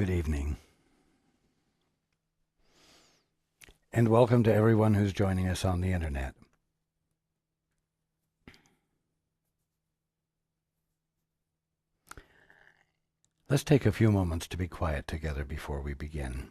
Good evening, and welcome to everyone who's joining us on the internet. Let's take a few moments to be quiet together before we begin.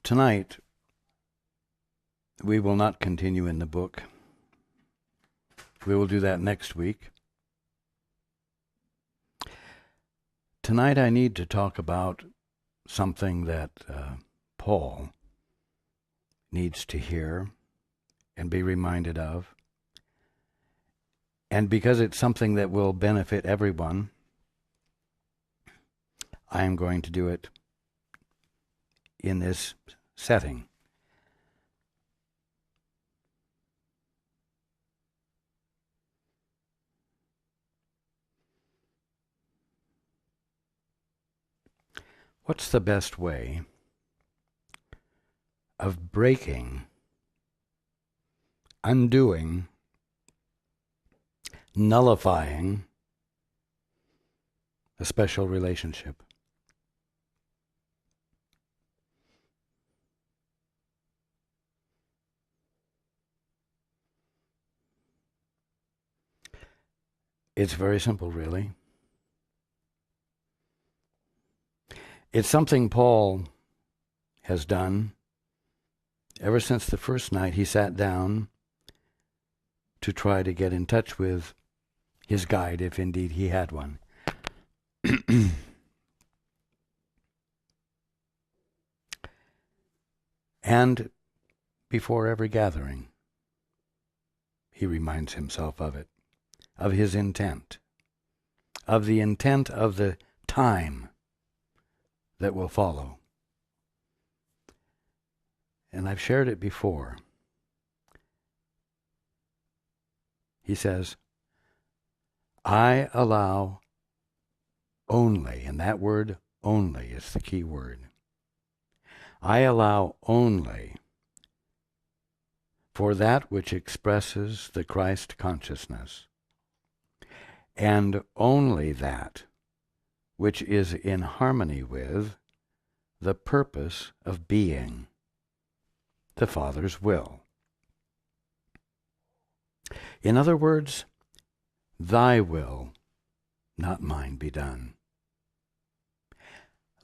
Tonight, we will not continue in the book. We will do that next week. Tonight I need to talk about something that Paul needs to hear and be reminded of. And because it's something that will benefit everyone, I am going to do it in this setting. What's the best way of breaking undoing, nullifying a special relationship. It's very simple, really. It's something Paul has done ever since the first night he sat down to try to get in touch with his guide, if indeed he had one. And before every gathering, he reminds himself of it, of his intent, of the intent of the time that will follow. And I've shared it before. He says, I allow only, and that word only is the key word. I allow only for that which expresses the Christ consciousness, and only that which is in harmony with the purpose of being, the Father's will. In other words, thy will, not mine, be done.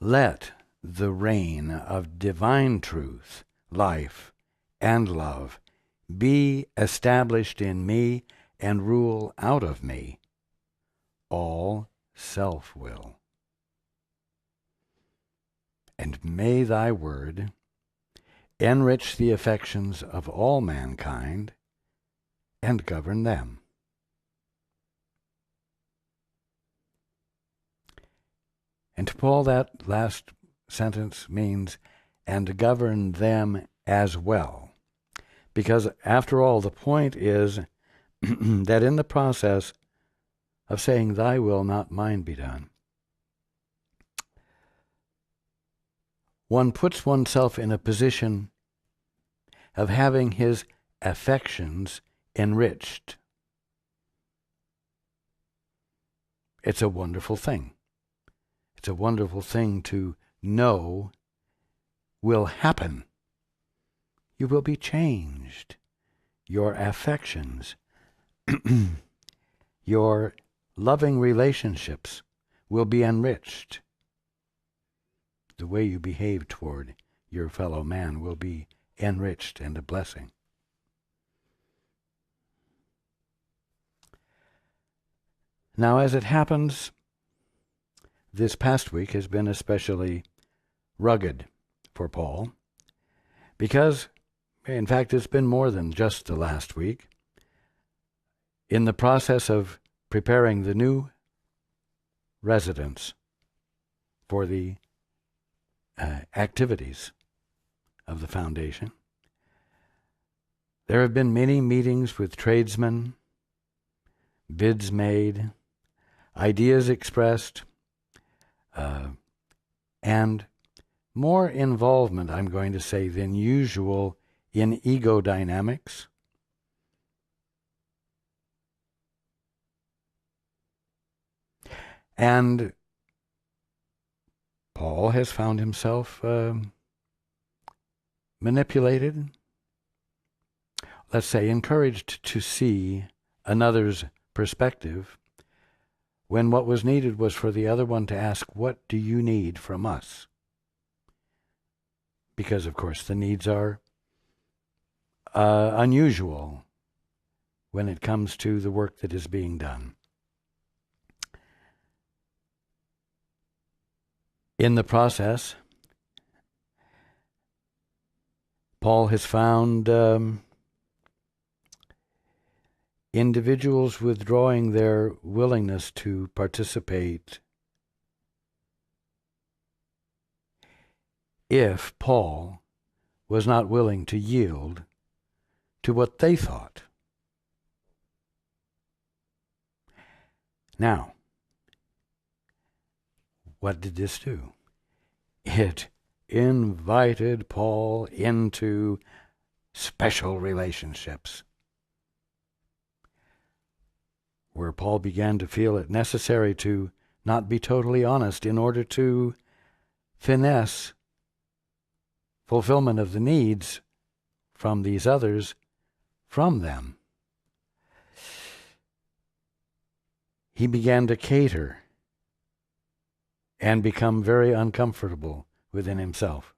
Let the reign of divine truth, life, and love be established in me and rule out of me all self-will. And may thy word enrich the affections of all mankind and govern them. And to Paul, that last sentence means, and govern them as well. Because after all, the point is that in the process of saying, thy will, not mine, be done, one puts oneself in a position of having his affections enriched. It's a wonderful thing. It's a wonderful thing to know will happen. You will be changed. Your affections, your loving relationships will be enriched. The way you behave toward your fellow man will be enriched and a blessing. Now, as it happens, this past week has been especially rugged for Paul, because, in fact, it's been more than just the last week. In the process of preparing the new residence for the activities of the foundation, there have been many meetings with tradesmen, bids made, ideas expressed, and more involvement, I'm going to say, than usual in ego dynamics. And Paul has found himself manipulated, let's say encouraged to see another's perspective, when what was needed was for the other one to ask, what do you need from us? Because, of course, the needs are unusual when it comes to the work that is being done. In the process, Paul has found individuals withdrawing their willingness to participate if Paul was not willing to yield to what they thought. Now, what did this do? It invited Paul into special relationships where Paul began to feel it necessary to not be totally honest in order to finesse fulfillment of the needs from these others from them. He began to cater and become very uncomfortable within himself.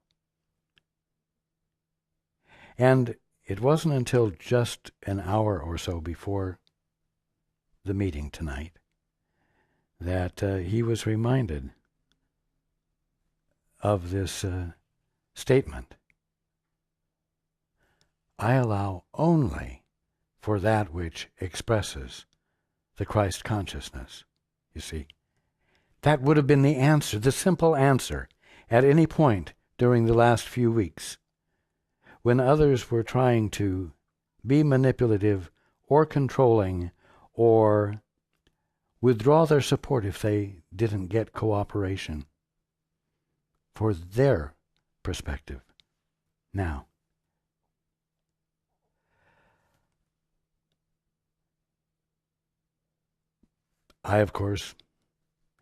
And it wasn't until just an hour or so before the meeting tonight that he was reminded of this statement. I allow only for that which expresses the Christ consciousness. You see, that would have been the answer, the simple answer, at any point during the last few weeks, when others were trying to be manipulative or controlling or withdraw their support if they didn't get cooperation for their perspective. Now, I, of course,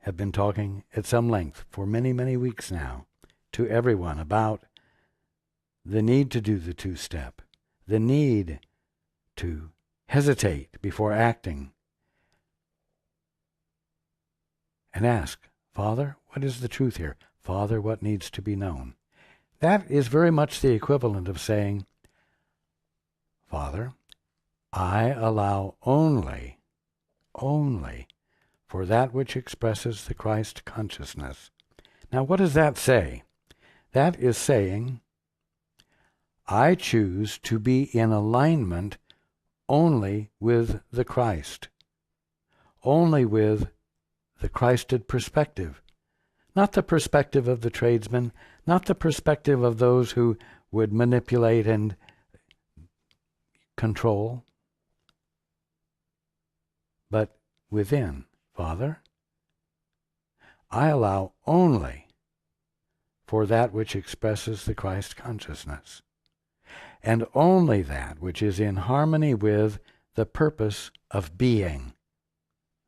have been talking at some length for many, many weeks now to everyone about the need to do the two-step, the need to hesitate before acting and ask, Father, what is the truth here? Father, what needs to be known? That is very much the equivalent of saying, Father, I allow only for that which expresses the Christ consciousness. Now, what does that say? That is saying, I choose to be in alignment only with the Christ, only with the Christed perspective, not the perspective of the tradesman, not the perspective of those who would manipulate and control, but within. Father, I allow only for that which expresses the Christ consciousness, and only that which is in harmony with the purpose of being,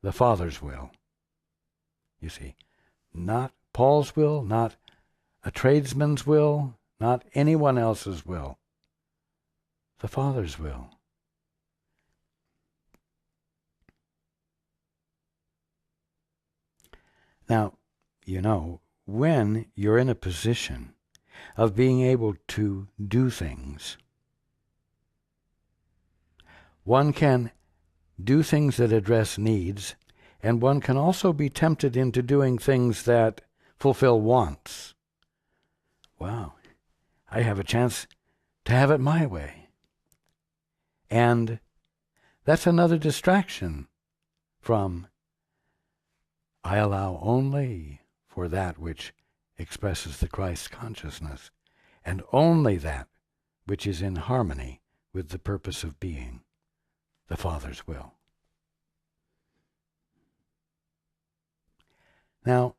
the Father's will. You see, not Paul's will, not a tradesman's will, not anyone else's will, the Father's will. Now, you know, when you're in a position of being able to do things, one can do things that address needs, and one can also be tempted into doing things that fulfill wants. Wow, I have a chance to have it my way. And that's another distraction from I allow only for that which expresses the Christ consciousness, and only that which is in harmony with the purpose of being, the Father's will. Now,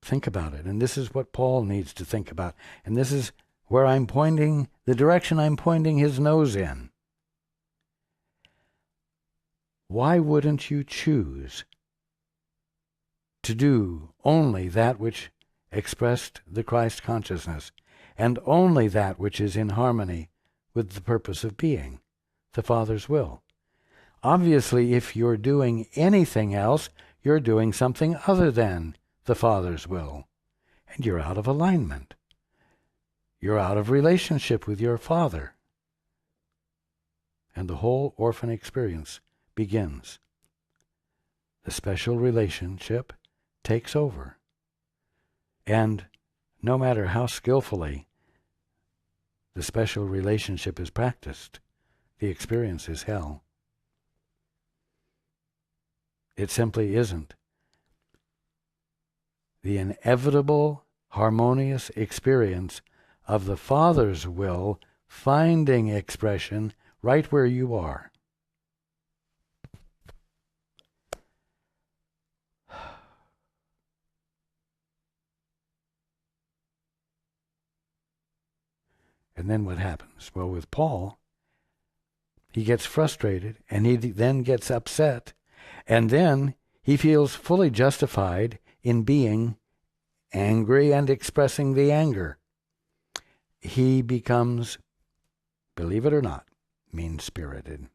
think about it, and this is what Paul needs to think about, and this is where I'm pointing, the direction I'm pointing his nose in. Why wouldn't you choose to do only that which expressed the Christ consciousness, and only that which is in harmony with the purpose of being, the Father's will? Obviously, if you're doing anything else, you're doing something other than the Father's will, and you're out of alignment. You're out of relationship with your Father. And the whole orphan experience begins. The special relationship takes over. And no matter how skillfully the special relationship is practiced, the experience is hell. It simply isn't. The inevitable, harmonious experience of the Father's will finding expression right where you are. And then what happens? Well, with Paul, he gets frustrated, and he then gets upset, And then he feels fully justified in being angry and expressing the anger. He becomes, believe it or not, mean-spirited.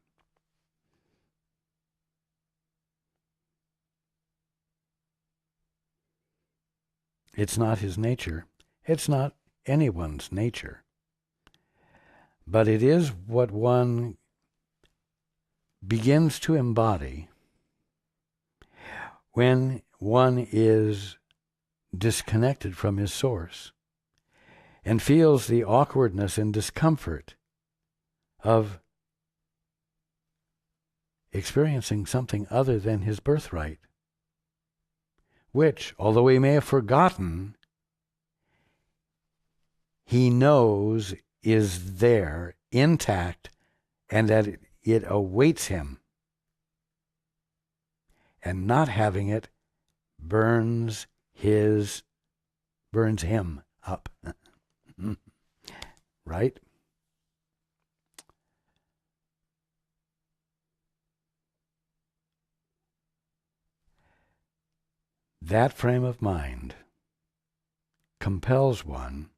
It's not his nature. It's not anyone's nature. But it is what one begins to embody when one is disconnected from his source and feels the awkwardness and discomfort of experiencing something other than his birthright, which, although he may have forgotten, he knows is there, intact, and that it awaits him. And not having it burns him up. Right? That frame of mind compels one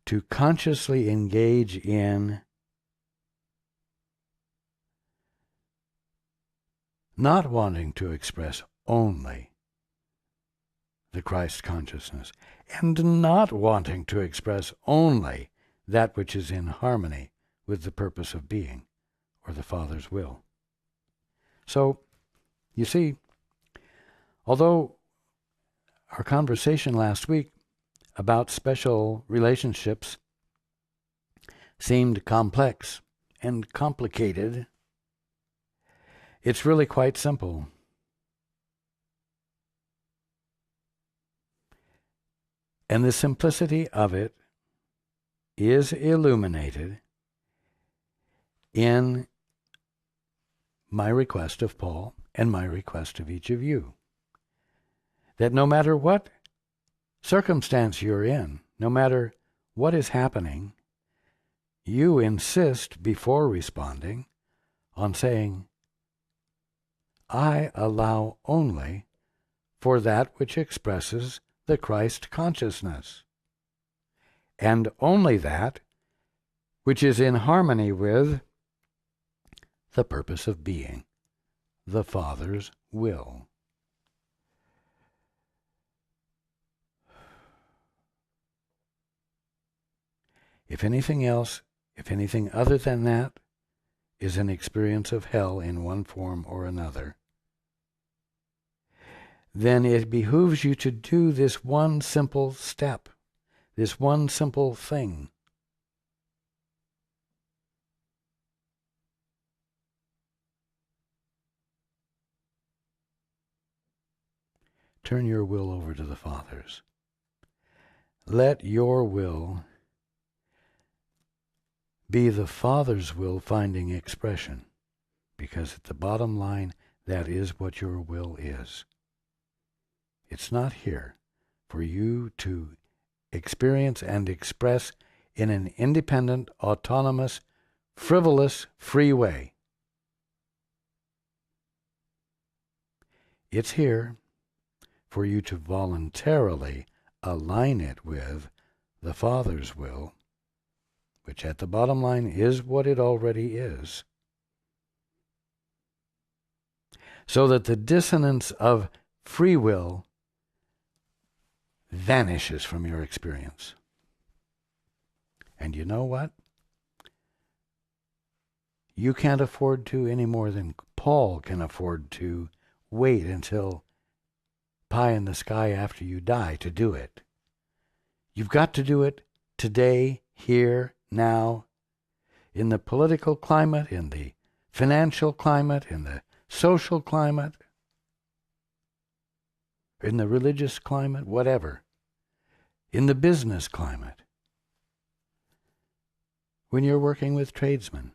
to consciously engage in not wanting to express only the Christ consciousness, and not wanting to express only that which is in harmony with the purpose of being, or the Father's will. So, you see, although our conversation last week about special relationships seemed complex and complicated, it's really quite simple. And the simplicity of it is illuminated in my request of Paul and my request of each of you. That no matter what circumstance you're in, no matter what is happening, you insist before responding on saying, I allow only for that which expresses the Christ consciousness, and only that which is in harmony with the purpose of being, the Father's will. If anything else, if anything other than that, is an experience of hell in one form or another, then it behooves you to do this one simple step, this one simple thing. Turn your will over to the Father's. Let your will be the Father's will finding expression, because at the bottom line, that is what your will is. It's not here for you to experience and express in an independent, autonomous, frivolous, free way. It's here for you to voluntarily align it with the Father's will, which at the bottom line is what it already is, so that the dissonance of free will vanishes from your experience. And you know what? You can't afford to any more than Paul can afford to wait until pie in the sky after you die to do it. You've got to do it today, here, now, in the political climate, in the financial climate, in the social climate, in the religious climate, whatever, in the business climate, when you're working with tradesmen.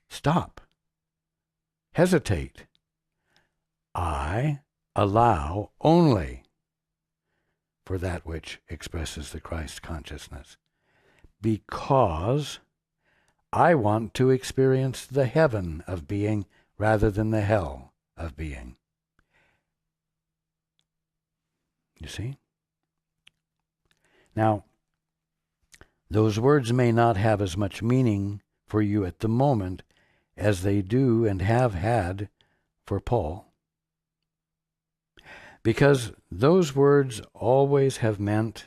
Stop. Hesitate. I allow only for that which expresses the Christ consciousness, because I want to experience the heaven of being rather than the hell of being. You see? Now, those words may not have as much meaning for you at the moment as they do and have had for Paul, because those words always have meant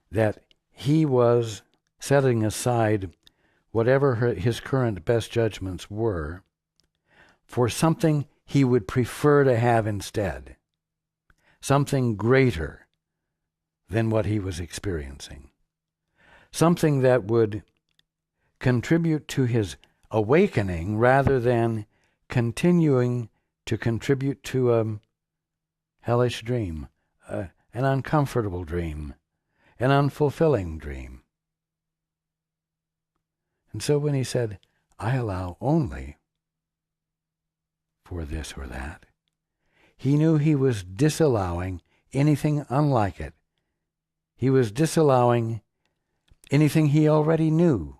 that he was setting aside whatever his current best judgments were for something he would prefer to have instead, something greater than what he was experiencing, something that would contribute to his awakening rather than continuing to contribute to a hellish dream, an uncomfortable dream, an unfulfilling dream. And so when he said, I allow only for this or that, he knew he was disallowing anything unlike it. He was disallowing anything he already knew,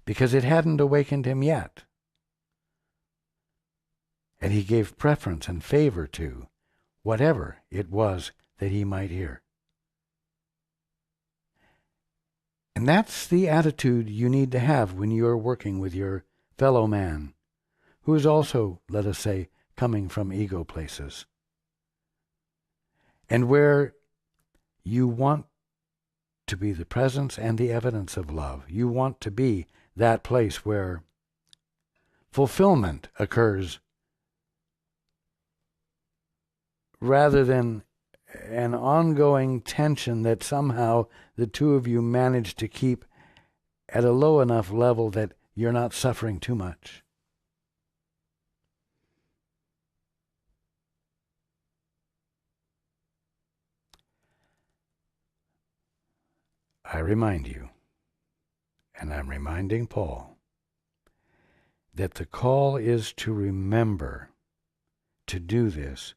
because it hadn't awakened him yet. And he gave preference and favor to whatever it was that he might hear. And that's the attitude you need to have when you're working with your fellow man, who is also, let us say, coming from ego places, and where you want to be the presence and the evidence of love. You want to be that place where fulfillment occurs rather than an ongoing tension that somehow the two of you manage to keep at a low enough level that you're not suffering too much. I remind you, and I'm reminding Paul, that the call is to remember to do this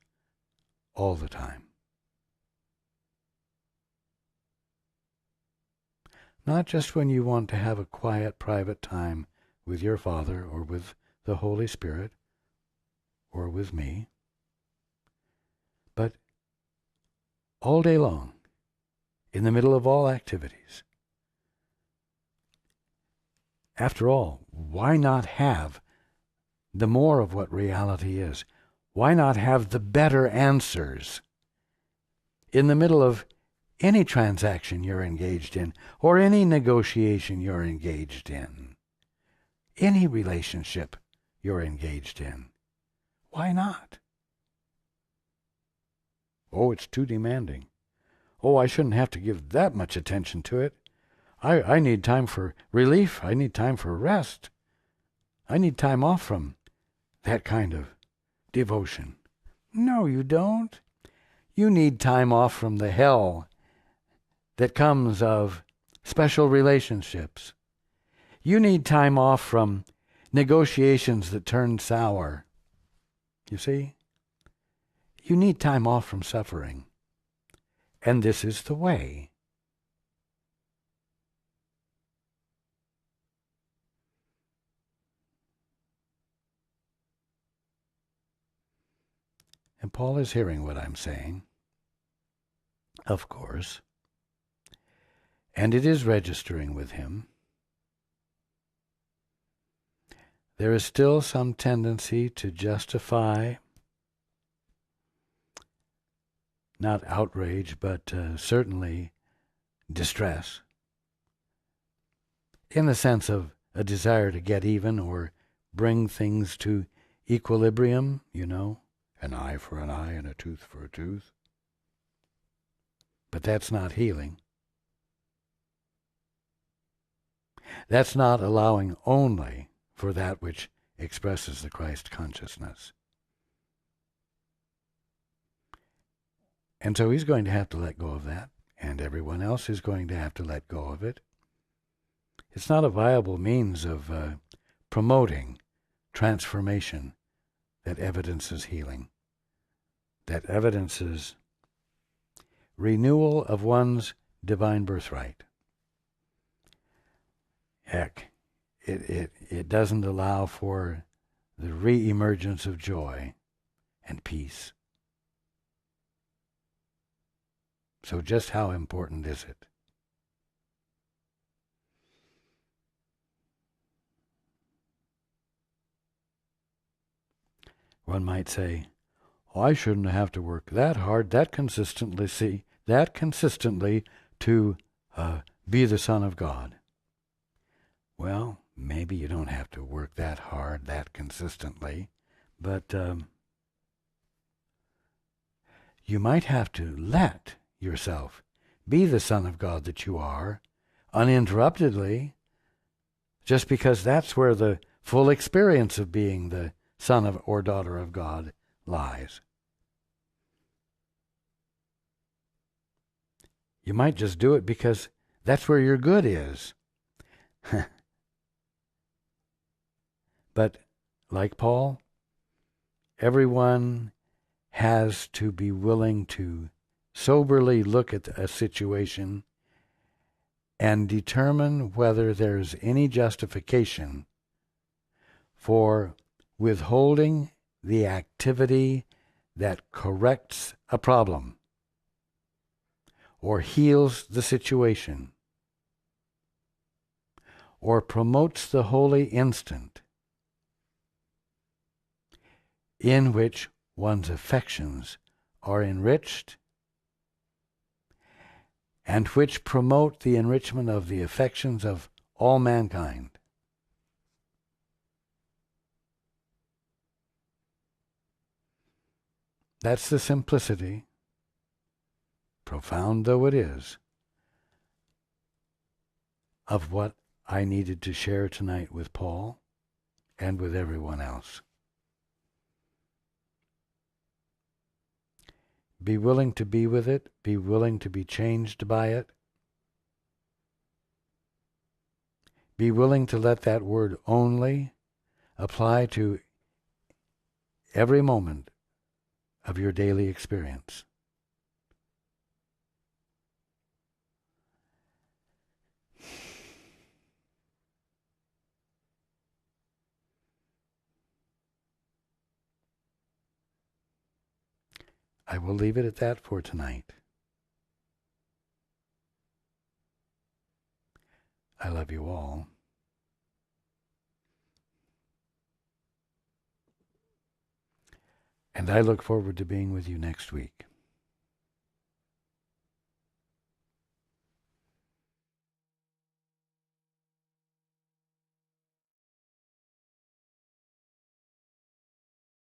all the time. Not just when you want to have a quiet, private time with your Father or with the Holy Spirit or with me, but all day long, in the middle of all activities. After all, why not have the more of what reality is? Why not have the better answers in the middle of any transaction you're engaged in, or any negotiation you're engaged in, any relationship you're engaged in? Why not? Oh, it's too demanding. Oh, I shouldn't have to give that much attention to it. I need time for relief. I need time for rest. I need time off from that kind of devotion. No, you don't. You need time off from the hell that comes of special relationships. You need time off from negotiations that turn sour. You see? You need time off from suffering. And this is the way. And Paul is hearing what I'm saying, of course, and it is registering with him. There is still some tendency to justify, not outrage, but certainly distress, in the sense of a desire to get even or bring things to equilibrium, you know, an eye for an eye and a tooth for a tooth. But that's not healing. That's not allowing only for that which expresses the Christ consciousness. And so he's going to have to let go of that, and everyone else is going to have to let go of it. It's not a viable means of promoting transformation that evidences healing, that evidences renewal of one's divine birthright. Heck, it doesn't allow for the re-emergence of joy and peace. So just how important is it? One might say, oh, I shouldn't have to work that hard, that consistently to be the Son of God. Well, maybe you don't have to work that hard, that consistently, but you might have to let yourself be the Son of God that you are, uninterruptedly, just because that's where the full experience of being the son of or daughter of God lies. You might just do it because that's where your good is. But like Paul, everyone has to be willing to soberly look at a situation and determine whether there's any justification for withholding the activity that corrects a problem or heals the situation or promotes the holy instant in which one's affections are enriched and which promote the enrichment of the affections of all mankind. That's the simplicity, profound though it is, of what I needed to share tonight with Paul and with everyone else. Be willing to be with it. Be willing to be changed by it. Be willing to let that word only apply to every moment of your daily experience. I will leave it at that for tonight. I love you all. And I look forward to being with you next week.